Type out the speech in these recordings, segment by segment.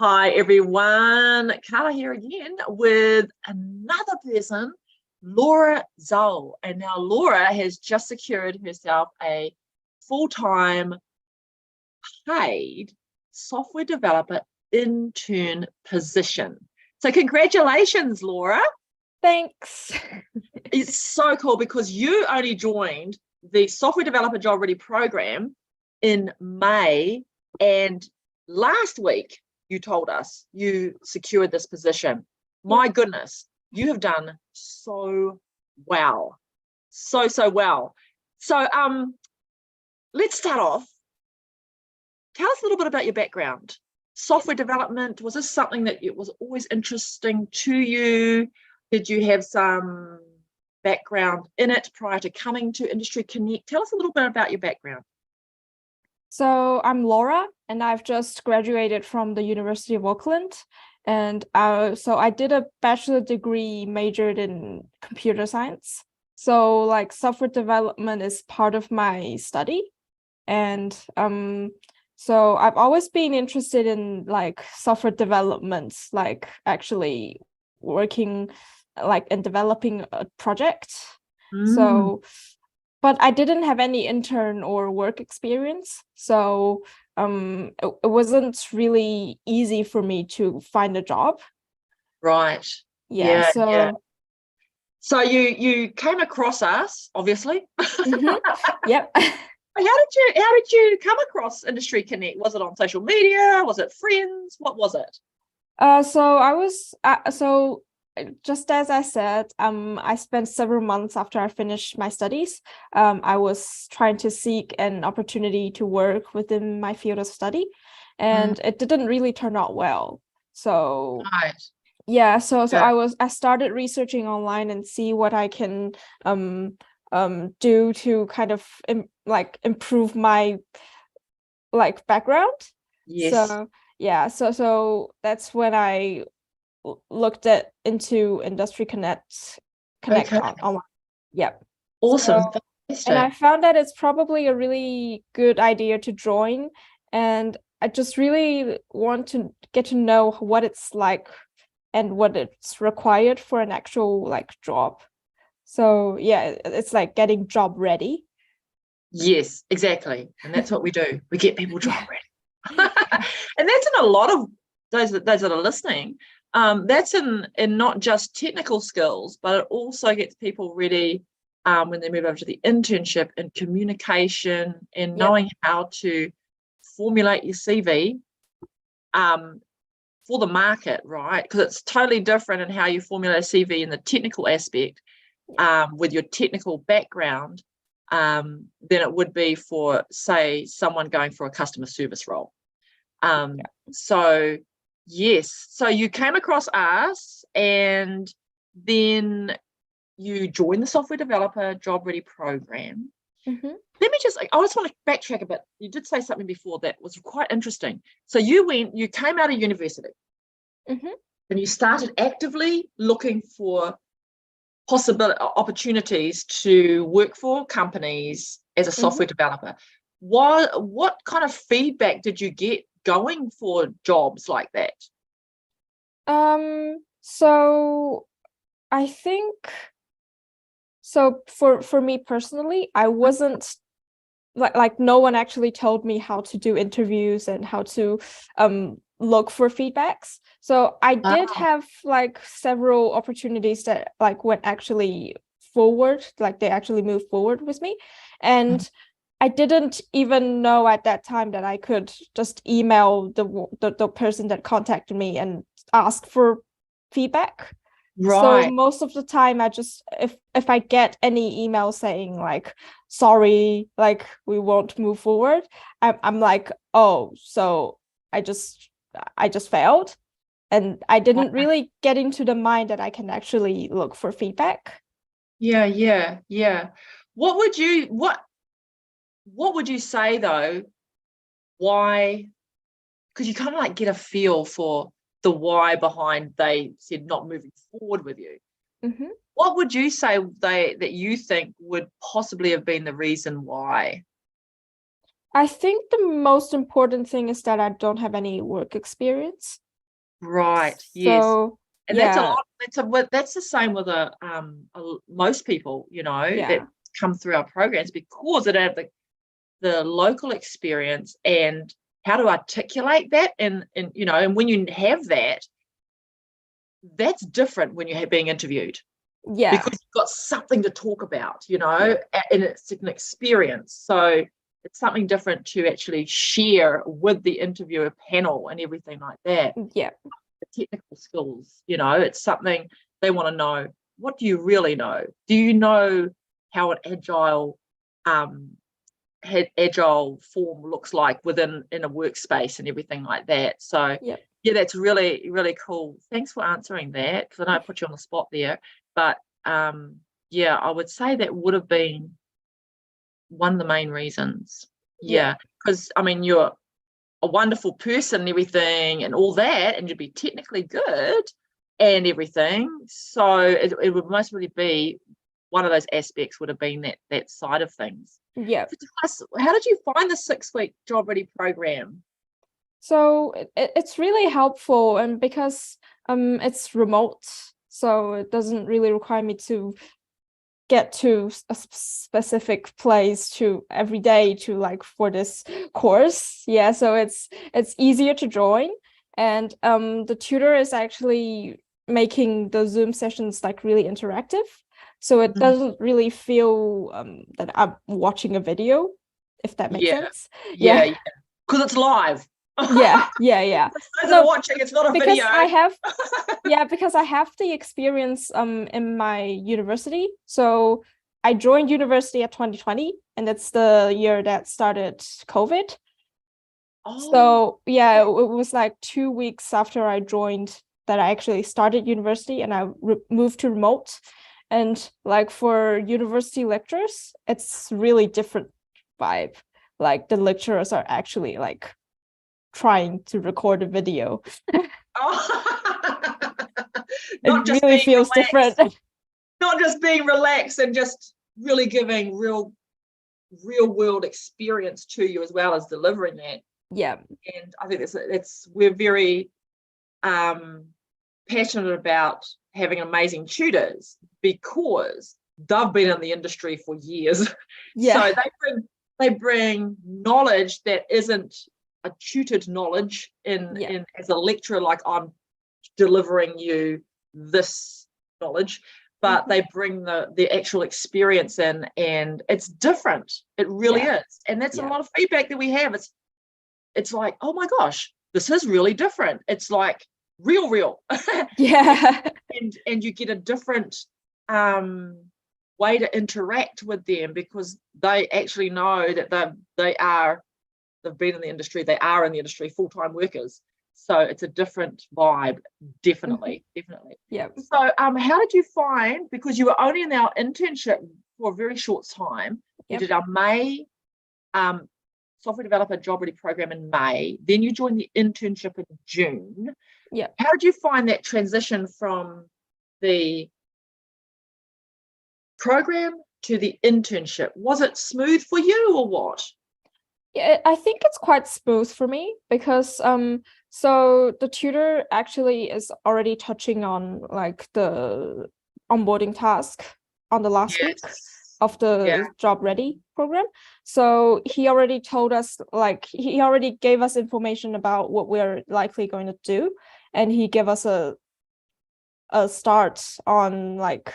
Hi, everyone. Carla here again with another person, Laura Zoll. And now Laura has just secured herself a full-time paid software developer intern position. So congratulations, Laura. Thanks. It's so cool because you only joined the Software Developer Job Ready program in May, and last week you told us you secured this position. My goodness, you have done so well. So well. So let's start off. Tell us a little bit about your background. Software development, was this something that it was always interesting to you? Did you have some background in it prior to coming to Industry Connect? Tell us a little bit about your background. So I'm Laura, and I've just graduated from the University of Auckland. And so I did a bachelor degree majored in computer science. So like software development is part of my study. And so I've always been interested in like software development, like actually working like and developing a project. But I didn't have any intern or work experience. So it wasn't really easy for me to find a job. Right. Yeah. So you came across us, obviously. Yep. How did you come across Industry Connect? Was it on social media? Was it friends? What was it? So I was just as I said, I spent several months after I finished my studies. I was trying to seek an opportunity to work within my field of study, and it didn't really turn out well. So yeah, so I started researching online and see what I can do to kind of improve my like background. Yes. So yeah, so that's when I looked into Industry Connect online. Yep. Awesome. And I found that it's probably a really good idea to join, and I just really want to get to know what it's like and what it's required for an actual like job. So yeah, it's like getting job ready. Yes, exactly. And that's what we do. We get people job ready. And that's in a lot of those that are listening. That's in not just technical skills, but it also gets people ready when they move over to the internship and communication and knowing how to formulate your CV for the market, right? Because it's totally different in how you formulate a CV in the technical aspect with your technical background than it would be for, say, someone going for a customer service role. So yes, so you came across us and then you joined the Software Developer Job Ready program. I just want to backtrack a bit. You did say something before that was quite interesting. So you came out of university and you started actively looking for opportunities to work for companies as a software developer. What kind of feedback did you get going for jobs like that? So I think for me personally, I wasn't like no one actually told me how to do interviews and how to look for feedbacks. So I did have like several opportunities that like went actually forward, like they actually moved forward with me. And I didn't even know at that time that I could just email the person that contacted me and ask for feedback. Right. So most of the time I just if I get any email saying like sorry, like we won't move forward, I'm like, oh, so I just failed. And I didn't really get into the mind that I can actually look for feedback. Yeah. What would you say though? Why? Because you kind of like get a feel for the why behind they said not moving forward with you. What would you say that you think would possibly have been the reason why? I think the most important thing is that I don't have any work experience. Right. Yes. So And that's a yeah, lot. That's the same with most people, that yeah, come through our programs because they don't have the local experience and how to articulate that. And when you have that, that's different when you're being interviewed yeah, because you've got something to talk about, yeah, and it's an experience. So it's something different to actually share with the interviewer panel and everything like that. yeah, The technical skills, it's something they want to know. What do you really know? Do you know how an agile form looks like in a workspace and everything like that? So yeah. yeah, that's really, really cool. Thanks for answering that, because I know I put you on the spot there. But yeah, I would say that would have been one of the main reasons. Yeah. Yeah, because I mean, you're a wonderful person and everything and all that, and you'd be technically good and everything. So it would most really be one of those aspects would have been that side of things. Yeah. So tell us, how did you find the 6-week job ready program? So it's really helpful, and because it's remote, so it doesn't really require me to get to a specific place to every day to like for this course. Yeah, so it's easier to join, and the tutor is actually making the Zoom sessions like really interactive, so it doesn't really feel that I'm watching a video, if that makes Yeah, sense. yeah, Yeah. yeah. Because it's live. Yeah. Those that are No, watching, it's not a because video. because I have the experience in my university. So I joined university at 2020, and that's the year that started COVID. Oh, So yeah, it was like 2 weeks after I joined that I actually started university, and I moved to remote. And like for university lectures, it's really different vibe. Like the lecturers are actually like trying to record a video. oh. It Not just really being feels different. relaxed, not just being relaxed and just really giving real world experience to you as well as delivering that. Yeah. And I think we're very passionate about having amazing tutors because they've been in the industry for years. Yeah. So they bring knowledge that isn't a tutored knowledge in as a lecturer, like I'm delivering you this knowledge, but they bring the actual experience in, and it's different. It really Yeah. is. And that's a Yeah. lot of feedback that we have. It's like, oh my gosh, this is really different. It's like real. Yeah. and you get a different way to interact with them because they actually know that they've been in the industry, they are in the industry, full-time workers. So it's a different vibe, definitely. Yeah. So how did you find, because you were only in our internship for a very short time, you Yep. did our May software developer job ready program in May, then you joined the internship in June. Yeah. How did you find that transition from the program to the internship? Was it smooth for you or what? Yeah, I think it's quite smooth for me because so the tutor actually is already touching on like the onboarding task on the last week of the job ready program. So he already told us, like he already gave us information about what we're likely going to do, and he gave us a start on like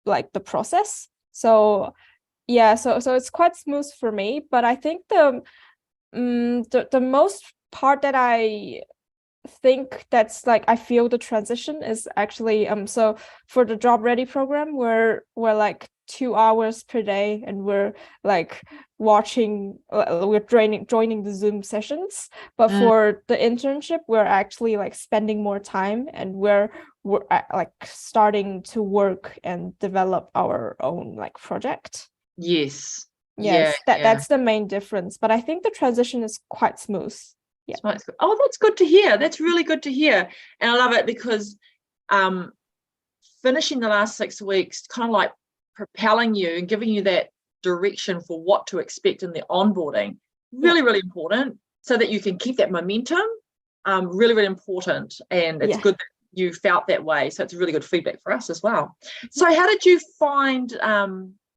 the process. So yeah, so it's quite smooth for me, but I think the most part that I think that's like I feel the transition is actually so for the job ready program we're like 2 hours per day, and we're like watching we're joining the Zoom sessions, but for the internship we're actually like spending more time, and we're like starting to work and develop our own like project. Yes. Yes, that's the main difference, but I think the transition is quite smooth. Yeah. Oh, that's good to hear. That's really good to hear. And I love it because finishing the last 6 weeks kind of like propelling you and giving you that direction for what to expect in the onboarding, really important, so that you can keep that momentum really, really important. And it's Yeah. good that you felt that way. So it's really good feedback for us as well. So how did you find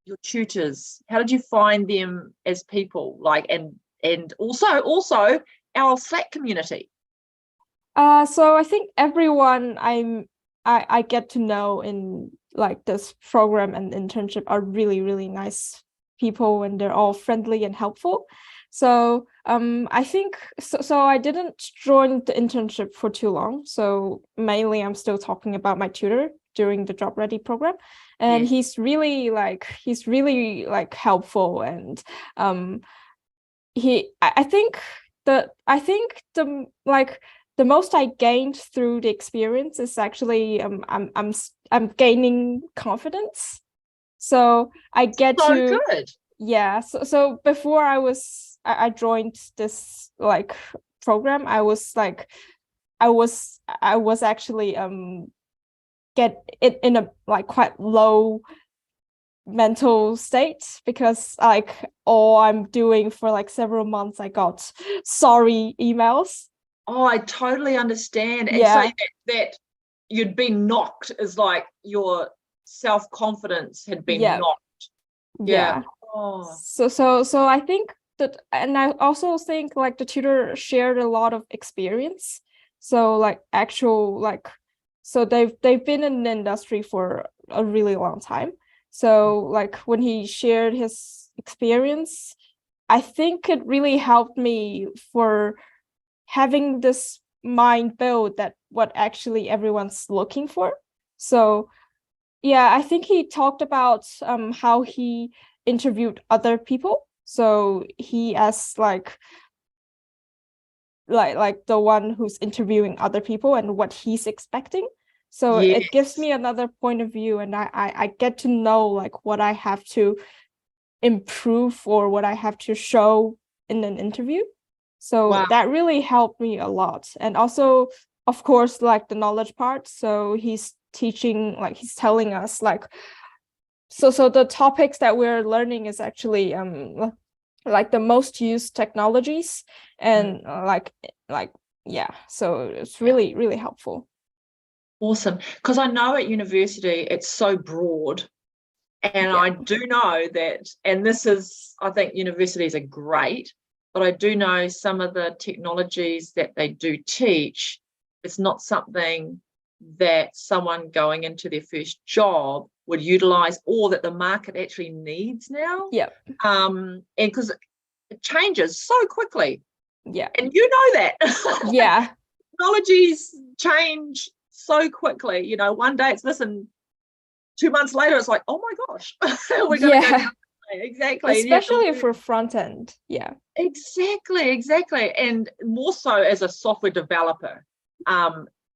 your tutors? How did you find them as people? Like, and also our Slack community. So I think everyone I get to know in like this program and internship are really, really nice people, and they're all friendly and helpful. So I think so I didn't join the internship for too long. So mainly I'm still talking about my tutor during the Job Ready program. And Yes. he's really like helpful, and I think the most I gained through the experience is actually I'm gaining confidence. So I get So to good. yeah. So before I joined this like program, I was actually get it in a like quite low mental state, because like all I'm doing for like several months, I got sorry emails. Oh, I totally understand. And so Yeah, that you'd been knocked is like your self-confidence had been yeah, knocked. Yeah. yeah. Oh, So I think that, and I also think like the tutor shared a lot of experience. So like actual like, so they've been in the industry for a really long time. So like when he shared his experience, I think it really helped me for having this mind build that what actually everyone's looking for. So yeah, I think he talked about how he interviewed other people. So he as like the one who's interviewing other people and what he's expecting. So it gives yes. me another point of view, and I get to know like what I have to improve or what I have to show in an interview. So Wow. that really helped me a lot. And also, of course, like the knowledge part. So he's teaching, like he's telling us like, so the topics that we're learning is actually like the most used technologies, and like yeah, so it's Yeah. really, really helpful. Awesome. Because I know at university it's so broad. And Yeah, I do know that, and this is, I think universities are great, but I do know some of the technologies that they do teach, it's not something that someone going into their first job would utilize, or that the market actually needs now. yeah, And because it changes so quickly. yeah, And you know that. yeah, Technologies change so quickly. You know, one day it's this, and 2 months later it's like, oh my gosh, we're going to go down yeah. that way. Exactly. And you have to Especially learn. for front end. Yeah, Exactly. And more so as a software developer,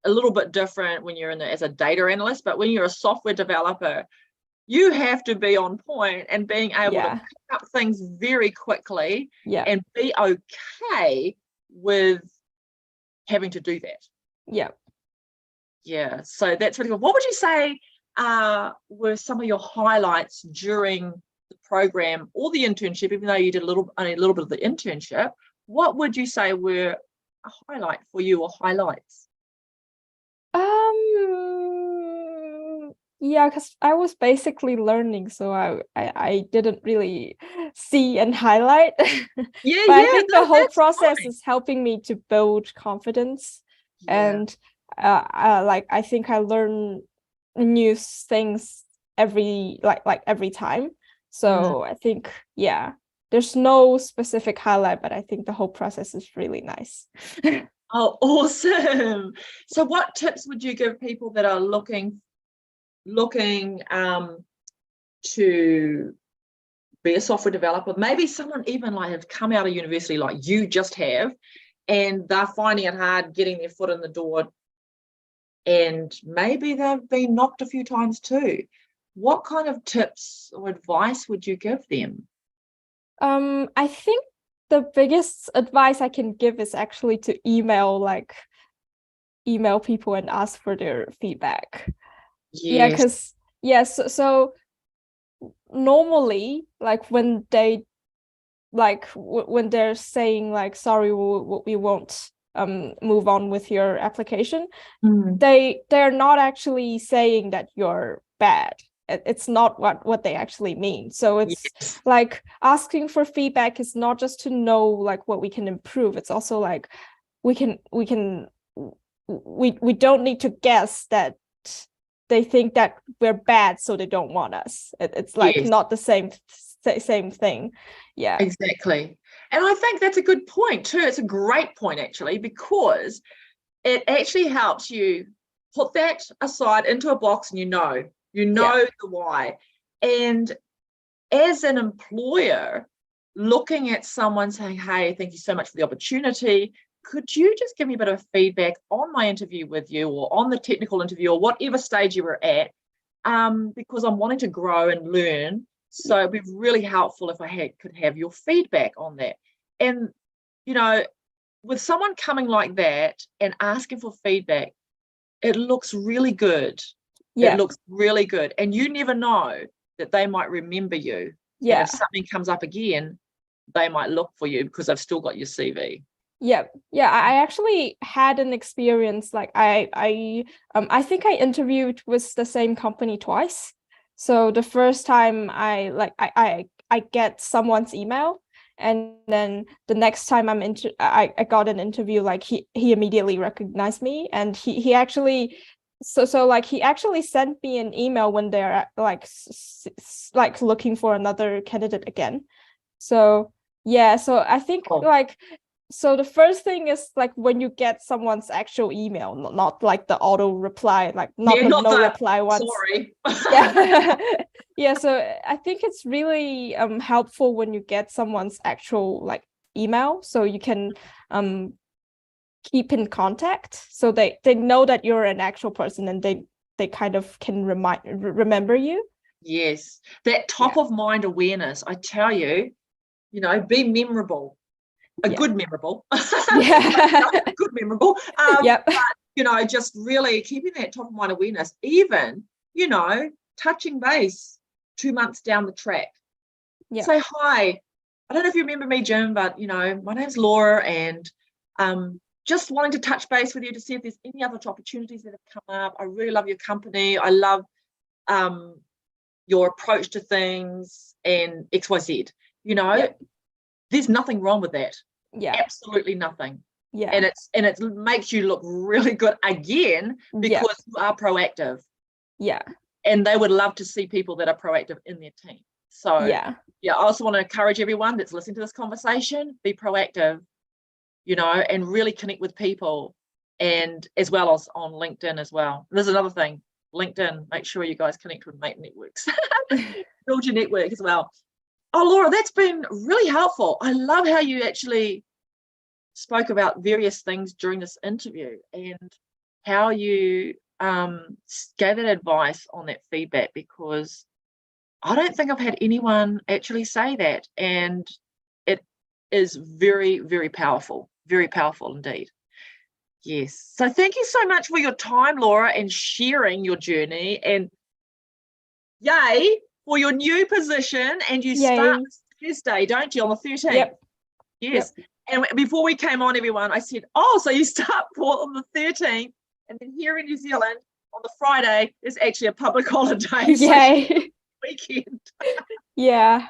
a little bit different when you're as a data analyst, but when you're a software developer, you have to be on point and being able to yeah, pick up things very quickly yeah, and be okay with having to do that. yeah. Yeah, so that's really good. What would you say were some of your highlights during the program or the internship, even though you did only a little bit of the internship? What would you say were a highlight for you, or highlights? Yeah, because I was basically learning, so I didn't really see and highlight. Yeah, But I yeah, think the no, whole that's process fine. is helping me to build confidence. Yeah. And like I think I learn new things like every time. Mm. So I think, yeah, there's no specific highlight, but I think the whole process is really nice. Oh, awesome. So what tips would you give people that are looking to be a software developer? Maybe someone even like have come out of university like you just have, and they're finding it hard getting their foot in the door, and maybe they've been knocked a few times too. What kind of tips or advice would you give them? I think the biggest advice I can give is actually to email people and ask for their feedback. Yeah, Yes. because yes, so normally like when they when they're saying like sorry, we won't move on with your application, Mm. they're not actually saying that you're bad. It's not what they actually mean. So it's Yes. like asking for feedback is not just to know like what we can improve. It's also like we don't need to guess that they think that we're bad, so they don't want us. It's like Yes. not the same thing. Yeah. Exactly. And I think that's a good point too. It's a great point actually, because it actually helps you put that aside into a box, and you know the why. And as an employer, looking at someone saying, hey, thank you so much for the opportunity. Could you just give me a bit of feedback on my interview with you, or on the technical interview, or whatever stage you were at? Because I'm wanting to grow and learn. So it'd be really helpful if I could have your feedback on that. And, you know, with someone coming like that and asking for feedback, it looks really good. Yeah. It looks really good. And you never know that they might remember you. Yeah. And if something comes up again, they might look for you because they've still got your CV. Yeah. I actually had an experience like I think I interviewed with the same company twice. So the first time I get someone's email, and then the next time I got an interview, like he immediately recognized me, and he actually like he actually sent me an email when they're like like looking for another candidate again. So yeah, so I think like, so the first thing is like when you get someone's actual email, not like the auto reply, like not no reply ones. Sorry. Yeah. Yeah, so I think it's really helpful when you get someone's actual like email, so you can keep in contact, so they know that you're an actual person, and they kind of can remember you. Yes, that top of mind awareness, I tell you, be memorable. Good memorable. Yeah. Good memorable. Yep. But, just really keeping that top of mind awareness, even, touching base 2 months down the track. Yeah. Say, hi, I don't know if you remember me, Jim, but, my name's Laura, and just wanting to touch base with you to see if there's any other opportunities that have come up. I really love your company. I love your approach to things and XYZ. There's nothing wrong with that. Yeah. Absolutely nothing. Yeah. And it makes you look really good again, because you are proactive. Yeah. And they would love to see people that are proactive in their team. So yeah, I also want to encourage everyone that's listening to this conversation, be proactive, and really connect with people, and as well as on LinkedIn as well. There's another thing, LinkedIn, make sure you guys connect with mate networks. Build your network as well. Oh, Laura, that's been really helpful. I love how you actually spoke about various things during this interview, and how you gave that advice on that feedback, because I don't think I've had anyone actually say that, and it is very, very powerful indeed. Yes. So thank you so much for your time, Laura, and sharing your journey, and yay for your new position. And you start Thursday, don't you, on the 13th? Yep. Yes. Yep. And before we came on, everyone, I said, so you start on the 13th, and then here in New Zealand on the Friday is actually a public holiday. Yay. So weekend. Yeah.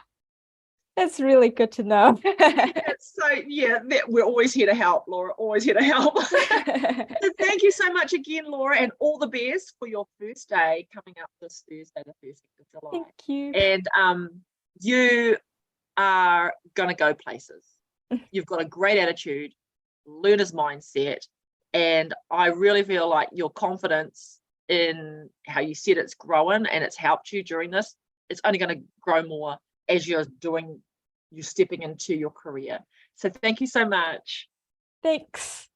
That's really good to know. We're always here to help, Laura, always here to help. So thank you so much again, Laura, and all the best for your first day coming up this Thursday, the 1st of July. Thank you. And you are going to go places. You've got a great attitude, learner's mindset, and I really feel like your confidence in how you said it's growing, and it's helped you during this. It's only going to grow more as you're stepping into your career. So thank you so much. Thanks.